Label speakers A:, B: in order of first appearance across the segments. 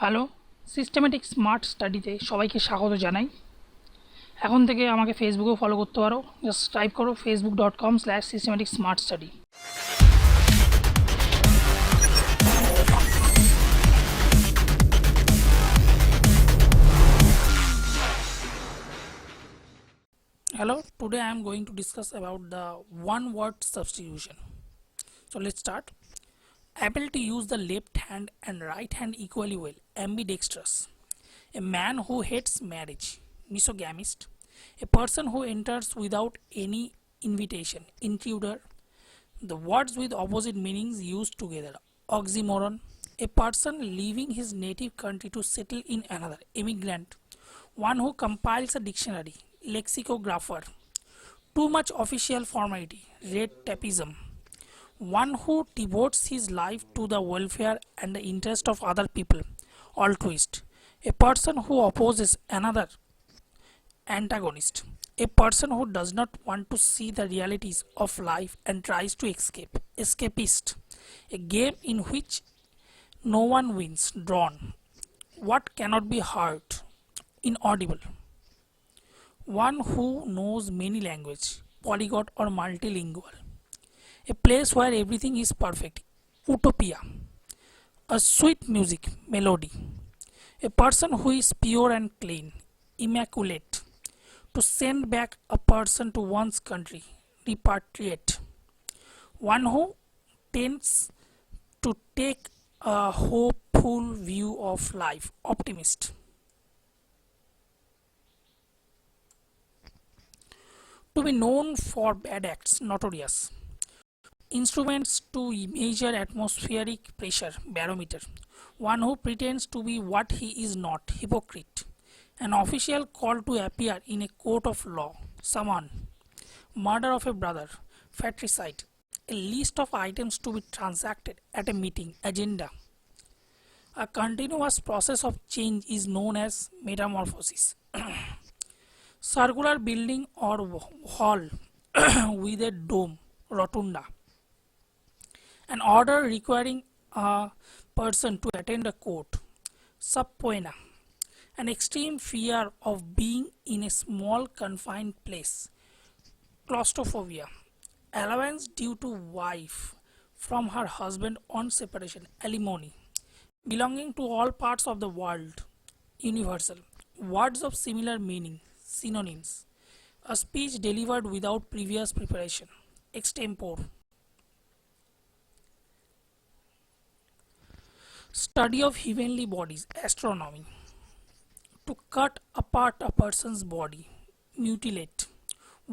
A: Hello, systematic smart স্টাডিতে সবাইকে স্বাগত জানাই। এখন থেকে আমাকে ফেসবুকেও ফলো করতে পারো। জাস্ট টাইপ করো facebook.com/systematic smart study। Hello, today I am going to discuss about the one word substitution. So let's start. Able to use the left hand and right hand equally well, ambidextrous. A man who hates marriage, misogamist. A person who enters without any invitation, intruder. The words with opposite meanings used together, oxymoron. A person leaving his native country to settle in another, immigrant. One who compiles a dictionary, lexicographer. Too much official formality, red tapeism. One who devotes his life to the welfare and the interest of other people, altruist. A person who opposes another, antagonist. A person who does not want to see the realities of life and tries to escape, escapist. A game in which no one wins, drawn. What cannot be heard, inaudible. One who knows many languages, polyglot or multilingual. A place where everything is perfect, utopia. A sweet music, melody. A person who is pure and clean, immaculate. To send back a person to one's country, repatriate. One who tends to take a hopeful view of life, optimist. To be known for bad acts, notorious. Instruments to measure atmospheric pressure, barometer. One who pretends to be what he is not, hypocrite. An official called to appear in a court of law, summon. Murder of a brother, fratricide. A list of items to be transacted at a meeting, agenda. A continuous process of change is known as metamorphosis. Circular building or hall with a dome, rotunda. An order requiring a person to attend a court, subpoena. An extreme fear of being in a small confined place, claustrophobia. Allowance due to wife from her husband on separation, alimony. Belonging to all parts of the world, universal. Words of similar meaning, synonyms. A speech delivered without previous preparation, extempore. Study of heavenly bodies, astronomy. To cut apart a person's body, mutilate.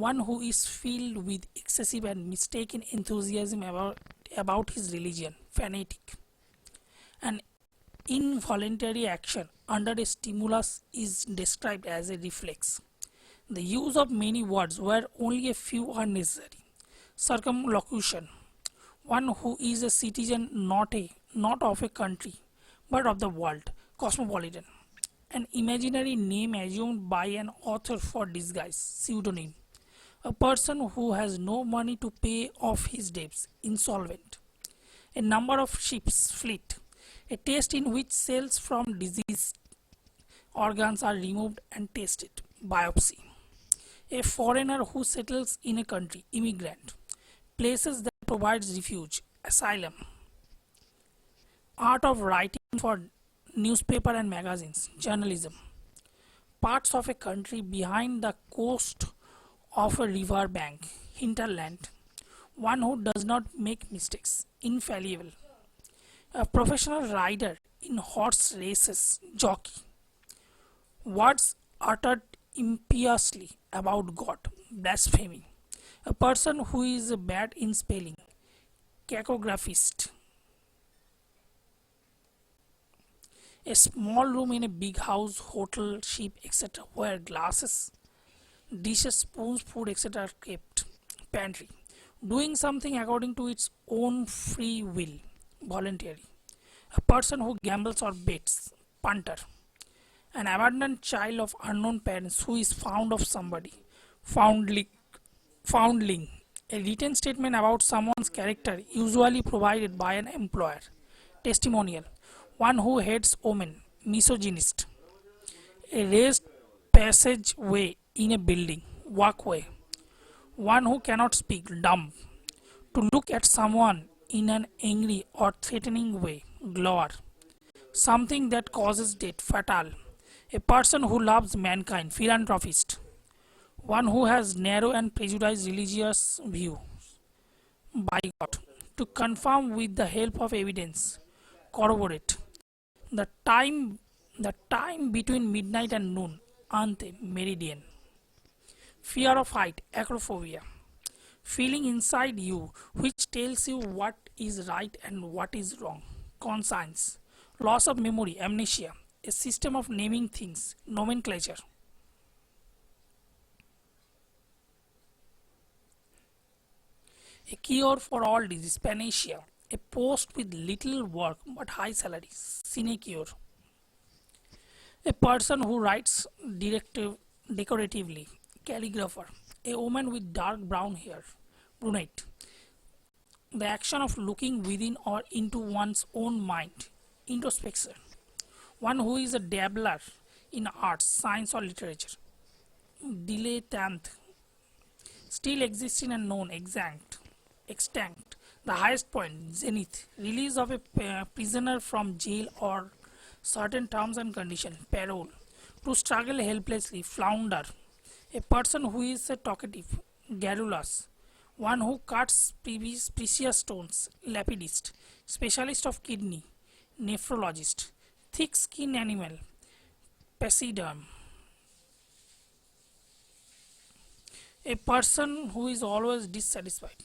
A: One who is filled with excessive and mistaken enthusiasm about his religion, fanatic. An involuntary action under a stimulus is described as a reflex. The use of many words where only a few are necessary. Circumlocution. One who is a citizen not of a country but of the world, cosmopolitan. An imaginary name assumed by an author for disguise, pseudonym. A person who has no money to pay off his debts, insolvent. A number of ships, fleet. A test in which cells from diseased organs are removed and tested, biopsy. A foreigner who settles in a country, immigrant. Places that provides refuge, asylum. Art of writing for newspaper and magazines, journalism. Parts of a country behind the coast of a river bank, hinterland. One who does not make mistakes, infallible. A professional rider in horse races, jockey. Words uttered impiously about God, blasphemy. A person who is bad in spelling, cacographist. A small room in a big house, hotel, ship, etc., where glasses, dishes, spoons, food, etc. are kept. Pantry. Doing something according to its own free will, voluntary. A person who gambles or bets, punter. An abandoned child of unknown parents who is found of somebody, foundling. Foundling. A written statement about someone's character, usually provided by an employer. Testimonial. One who hates omen, misogynist. A raised passageway in a building, walkway. One who cannot speak, dumb. To look at someone in an angry or threatening way, glower. Something that causes death, fatal. A person who loves mankind, philanthropist. One who has narrow and prejudiced religious view, bigot. To confirm with the help of evidence, corroborate. The time between midnight and noon, ante, meridian. Fear of height, acrophobia. Feeling inside you which tells you what is right and what is wrong, conscience. Loss of memory, amnesia. A system of naming things, nomenclature. A cure for all disease, panacea. A post with little work but high salary, sinecure. A person who writes decoratively, calligrapher. A woman with dark brown hair, brunette. The action of looking within or into one's own mind, introspection. One who is a dabbler in arts, science or literature, dilettante. Still existing and known, extinct. The highest point, zenith. Release of a prisoner from jail or certain terms and conditions, parole. To struggle helplessly, flounder. A person who is a talkative, garrulous. One who cuts precious stones, lapidist. Specialist of kidney, nephrologist. Thick skin animal, pachyderm. A person who is always dissatisfied,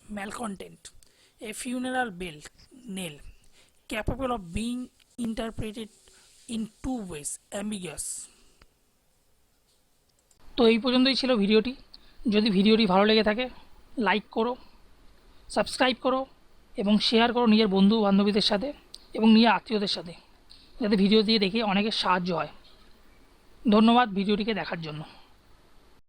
A: malcontent. A funeral bell, knell. Capable of being interpreted in two ways, ambiguous. তো এই পর্যন্তই ছিল ভিডিওটি। যদি ভিডিওটি ভালো লেগে থাকে লাইক করো, সাবস্ক্রাইব করো এবং শেয়ার করো নিজের বন্ধু বান্ধবীদের সাথে এবং নিজের আত্মীয়দের সাথে, যাতে ভিডিও দিয়ে দেখে অনেকের সাহায্য হয়। ধন্যবাদ ভিডিওটিকে দেখার জন্য।